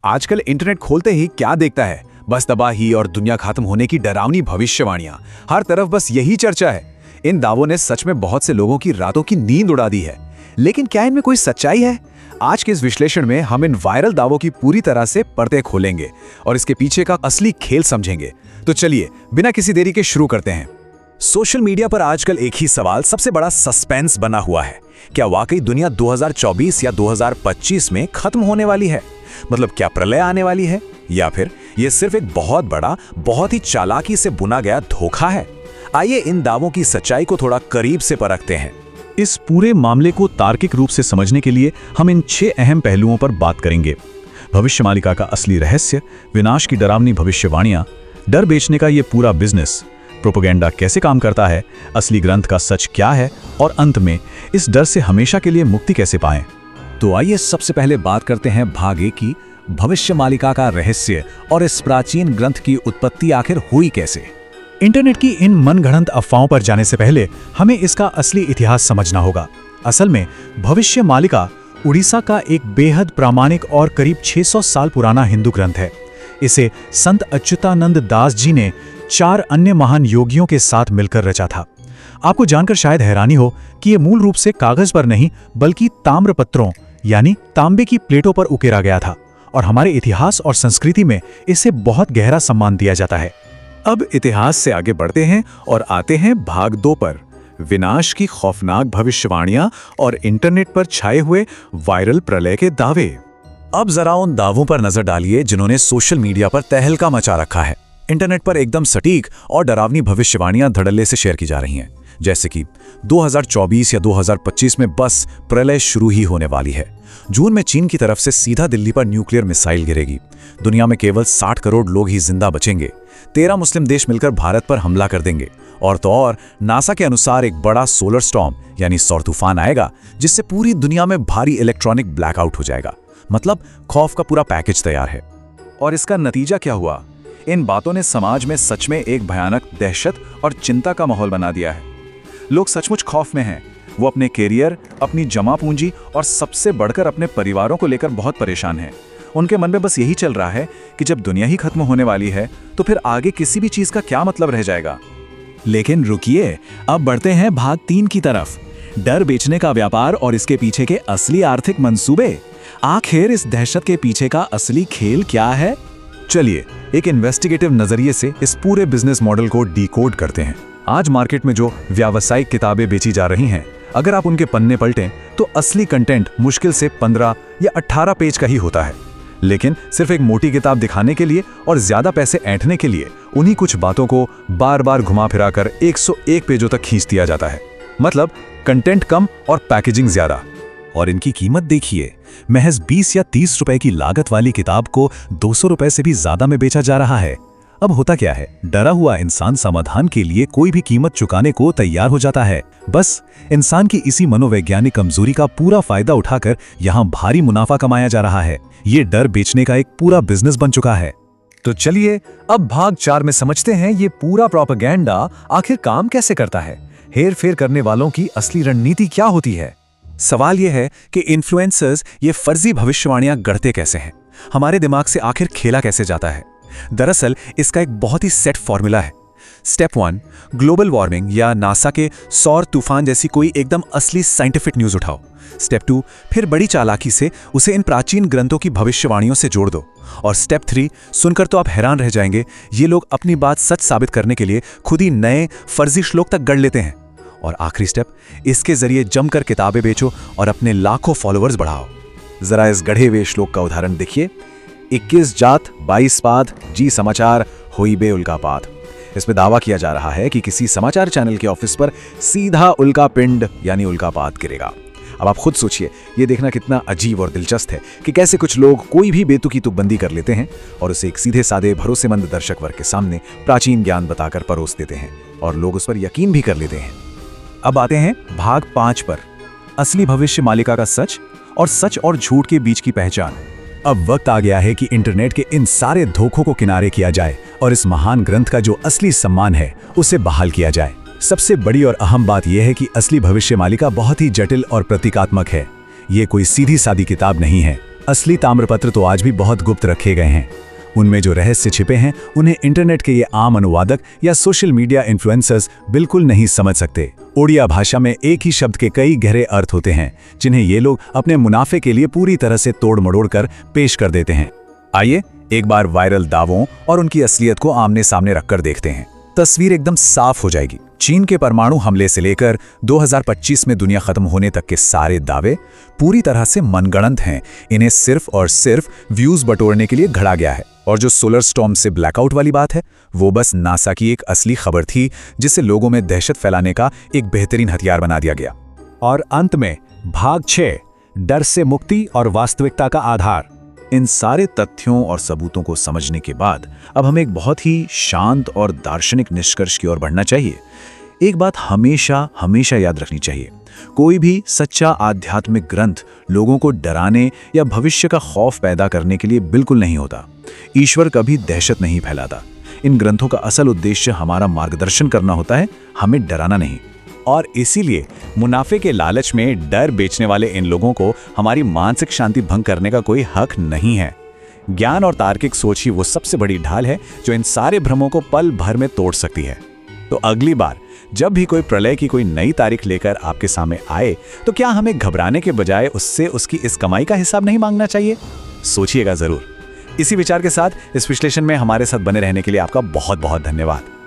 आजकल इंटरनेट खोलते ही क्या देखता है? बस तबाही और दुनिया खत्म होने की डरावनी भविष्यवाणियां। हर तरफ बस यही चर्चा है। इन दावों ने सच में बहुत से लोगों की रातों की नींद उड़ा दी है। लेकिन क्या इनमें कोई सच्चाई है? आज के इस विश्लेषण में हम इन वायरल दावों की पूरी तरह से पर्दे खोलेंगे और इसके पीछे का असली खेल समझेंगे। तो चलिए बिना किसी देरी के शुरू करते हैं। सोशल मीडिया पर आजकल एक ही सवाल सबसे बड़ा सस्पेंस बना हुआ है। क्या वाकई दुनिया 2024 या 2025 में खत्म होने वाली है? मतलब क्या प्रलय आने वाली है, या फिर यह सिर्फ एक बहुत बड़ा, बहुत ही चालाकी से बुना गया धोखा है? आइए इन दावों की सच्चाई को थोड़ा करीब से परखते हैं। इस पूरे मामले को तार्किक रूप से समझने के लिए हम इन 6 अहम पहलुओं पर बात करेंगे। भविष्यमालिका का असली रहस्य, विनाश की डरावनी भविष्यवाणियां, डर बेचने का ये पूरा बिजनेस, प्रोपेगेंडा कैसे काम करता है, असली ग्रंथ का सच क्या है, और अंत में इस डर से हमेशा के लिए मुक्ति कैसे पाएं। तो आइए सबसे पहले बात करते हैं भाग 1 की, भविष्यमालिका का रहस्य और इस प्राचीन ग्रंथ की उत्पत्ति आखिर हुई कैसे। इंटरनेट की इन मनगढ़ंत अफवाहों पर जाने से पहले हमें इसका असली इतिहास समझना होगा। असल में भविष्यमालिका उड़ीसा का एक बेहद प्रामाणिक और करीब 600 साल पुराना हिंदू ग्रंथ है। इसे संत अच्युतानंद दास जी ने 4 अन्य महान योगियों के साथ मिलकर रचा था। आपको जानकर शायद हैरानी हो कि यह मूल रूप से कागज पर नहीं बल्कि ताम्रपत्रों यानी तांबे की प्लेटों पर उकेरा गया था, और हमारे इतिहास और संस्कृति में इसे बहुत गहरा सम्मान दिया जाता है। अब इतिहास से आगे बढ़ते हैं और आते हैं भाग 2 पर, विनाश की खौफनाक भविष्यवाणियां और इंटरनेट पर छाए हुए वायरल प्रलय के दावे। अब जरा उन दावों पर नजर डालिए जिन्होंने सोशल मीडिया पर तहलका मचा रखा है। इंटरनेट पर एकदम सटीक और डरावनी भविष्यवाणियां धड़ल्ले से शेयर की जा रही हैं, जैसे कि 2024 या 2025 में बस प्रलय शुरू ही होने वाली है। जून में चीन की तरफ से सीधा दिल्ली पर न्यूक्लियर मिसाइल गिरेगी। दुनिया में केवल 60 करोड़ लोग ही जिंदा बचेंगे। 13 मुस्लिम देश मिलकर भारत पर हमला कर देंगे। और तो और नासा के अनुसार एक बड़ा सोलर स्टॉर्म यानी सौर तूफान आएगा, जिससे पूरी दुनिया में भारी इलेक्ट्रॉनिक ब्लैकआउट हो जाएगा। मतलब खौफ का पूरा पैकेज तैयार है। और इसका नतीजा क्या हुआ? इन बातों ने समाज में सच में एक भयानक दहशत और चिंता का माहौल बना दिया है। लोग सचमुच खौफ में हैं। वो अपने कैरियर, अपनी जमा पूंजी और सबसे बढ़कर अपने परिवारों को लेकर बहुत परेशान हैं। उनके मन में बस यही चल रहा है कि जब दुनिया ही खत्म होने वाली है तो फिर आगे किसी भी चीज का क्या मतलब रह जाएगा। लेकिन रुकिए, अब बढ़ते हैं भाग 3 की तरफ, डर बेचने का व्यापार और इसके पीछे के असली आर्थिक मंसूबे। आखिर इस दहशत के पीछे का असली खेल क्या है? चलिए एक इन्वेस्टिगेटिव नजरिए से इस पूरे बिजनेस मॉडल को डिकोड करते हैं। आज मार्केट में जो व्यावसायिक किताबें बेची जा रही हैं, अगर आप उनके पन्ने पलटें तो असली कंटेंट मुश्किल से 15 या 18 पेज का ही होता है। लेकिन सिर्फ एक मोटी किताब दिखाने के लिए और ज्यादा पैसे ऐंठने के लिए उन्हीं कुछ बातों को बार बार घुमा फिरा कर 101 पेजों तक खींच दिया जाता है। मतलब कंटेंट कम और पैकेजिंग ज्यादा। और इनकी कीमत देखिए, महज 20 या 30 रुपए की लागत वाली किताब को 200 रुपए से भी ज्यादा में बेचा जा रहा है। अब होता क्या है, डरा हुआ इंसान समाधान के लिए कोई भी कीमत चुकाने को तैयार हो जाता है। बस इंसान की इसी मनोवैज्ञानिक कमजोरी का पूरा फायदा उठाकर यहाँ भारी मुनाफा कमाया जा रहा है। ये डर बेचने का एक पूरा बिजनेस बन चुका है। तो चलिए अब भाग 4 में समझते हैं ये पूरा प्रोपेगेंडा आखिर काम कैसे करता है। हेर फेर करने वालों की असली रणनीति क्या होती है? सवाल यह है कि इन्फ्लुएंसर्स ये फर्जी भविष्यवाणियां गढ़ते कैसे हैं? हमारे दिमाग से आखिर खेला कैसे जाता है? दरअसल इसका एक बहुत ही सेट फॉर्मूला है। स्टेप 1, ग्लोबल वार्मिंग या नासा के सौर तूफान जैसी कोई एकदम असली साइंटिफिक न्यूज उठाओ। स्टेप 2, फिर बड़ी चालाकी से उसे इन प्राचीन ग्रंथों की भविष्यवाणियों से जोड़ दो। और स्टेप 3, सुनकर तो आप हैरान रह जाएंगे, ये लोग अपनी बात सच साबित करने के लिए खुद ही नए फर्जी श्लोक तक गढ़ लेते हैं। और आखिरी स्टेप, इसके जरिए जमकर किताबें बेचो और अपने लाखों फॉलोअर्स बढ़ाओ। जरा इस गढ़े हुए श्लोक का उदाहरण देखिए। 21 जात 22 पाद, जी समाचार होई बे उल्कापात। इसमें दावा किया जा रहा है कि किसी समाचार चैनल के ऑफिस पर सीधा उल्का पिंड यानी उल्कापात गिरेगा। अब आप खुद सोचिए, ये देखना कितना अजीब और दिलचस्प है कि कैसे कुछ लोग कोई भी बेतुकी तुकबंदी कर लेते हैं और उसे एक सीधे साधे भरोसेमंद दर्शक वर्ग के सामने प्राचीन ज्ञान बताकर परोस देते हैं और लोग उस पर यकीन भी कर लेते हैं। अब आते हैं भाग 5 पर, असली भविष्यमालिका का सच और झूठ के बीच की पहचान। अब वक्त आ गया है कि इंटरनेट के इन सारे धोखों को किनारे किया जाए और इस महान ग्रंथ का जो असली सम्मान है उसे बहाल किया जाए। सबसे बड़ी और अहम बात यह है कि असली भविष्यमालिका बहुत ही जटिल और प्रतीकात्मक है। ये कोई सीधी सादी किताब नहीं है। असली ताम्रपत्र तो आज भी बहुत गुप्त रखे गए हैं। उनमें जो रहस्य छिपे हैं उन्हें इंटरनेट के ये आम अनुवादक या सोशल मीडिया इन्फ्लुएंसर्स बिल्कुल नहीं समझ सकते। ओडिया भाषा में एक ही शब्द के कई गहरे अर्थ होते हैं जिन्हें ये लोग अपने मुनाफे के लिए पूरी तरह से तोड़ मड़ोड़ कर पेश कर देते हैं। आइए एक बार वायरल दावों और उनकी असलियत को आमने सामने रखकर देखते हैं। तस्वीर एकदम साफ हो जाएगी। चीन के परमाणु हमले से लेकर 2025 में दुनिया खत्म होने तक के सारे दावे पूरी तरह से मनगढ़ंत हैं। इन्हें सिर्फ और सिर्फ व्यूज बटोरने के लिए घड़ा गया है। और जो सोलर स्टॉर्म से ब्लैकआउट वाली बात है, वो बस नासा की एक असली खबर थी जिसे लोगों में दहशत फैलाने का एक बेहतरीन हथियार बना दिया गया। और अंत में भाग 6, डर से मुक्ति और वास्तविकता का आधार। इन सारे तथ्यों और सबूतों को समझने के बाद अब हमें एक बहुत ही शांत और दार्शनिक निष्कर्ष की ओर बढ़ना चाहिए। एक बात हमेशा हमेशा याद रखनी चाहिए, कोई भी सच्चा आध्यात्मिक ग्रंथ लोगों को डराने या भविष्य का खौफ पैदा करने के लिए बिल्कुल नहीं होता। ईश्वर कभी दहशत नहीं फैलाता। इन ग्रंथों का असल उद्देश्य हमारा मार्गदर्शन करना होता है, हमें डराना नहीं। और इसीलिए मुनाफे के लालच में डर बेचने वाले इन लोगों को हमारी मानसिक शांति भंग करने का कोई हक नहीं है। ज्ञान और तार्किक सोच ही वो सबसे बड़ी ढाल है जो इन सारे भ्रमों को पल भर में तोड़ सकती है। तो अगली बार जब भी कोई प्रलय की कोई नई तारीख लेकर आपके सामने आए, तो क्या हमें घबराने के बजाय उससे उसकी इस कमाई का हिसाब नहीं मांगना चाहिए? सोचिएगा जरूर। इसी विचार के साथ इस विश्लेषण में हमारे साथ बने रहने के लिए आपका बहुत बहुत धन्यवाद।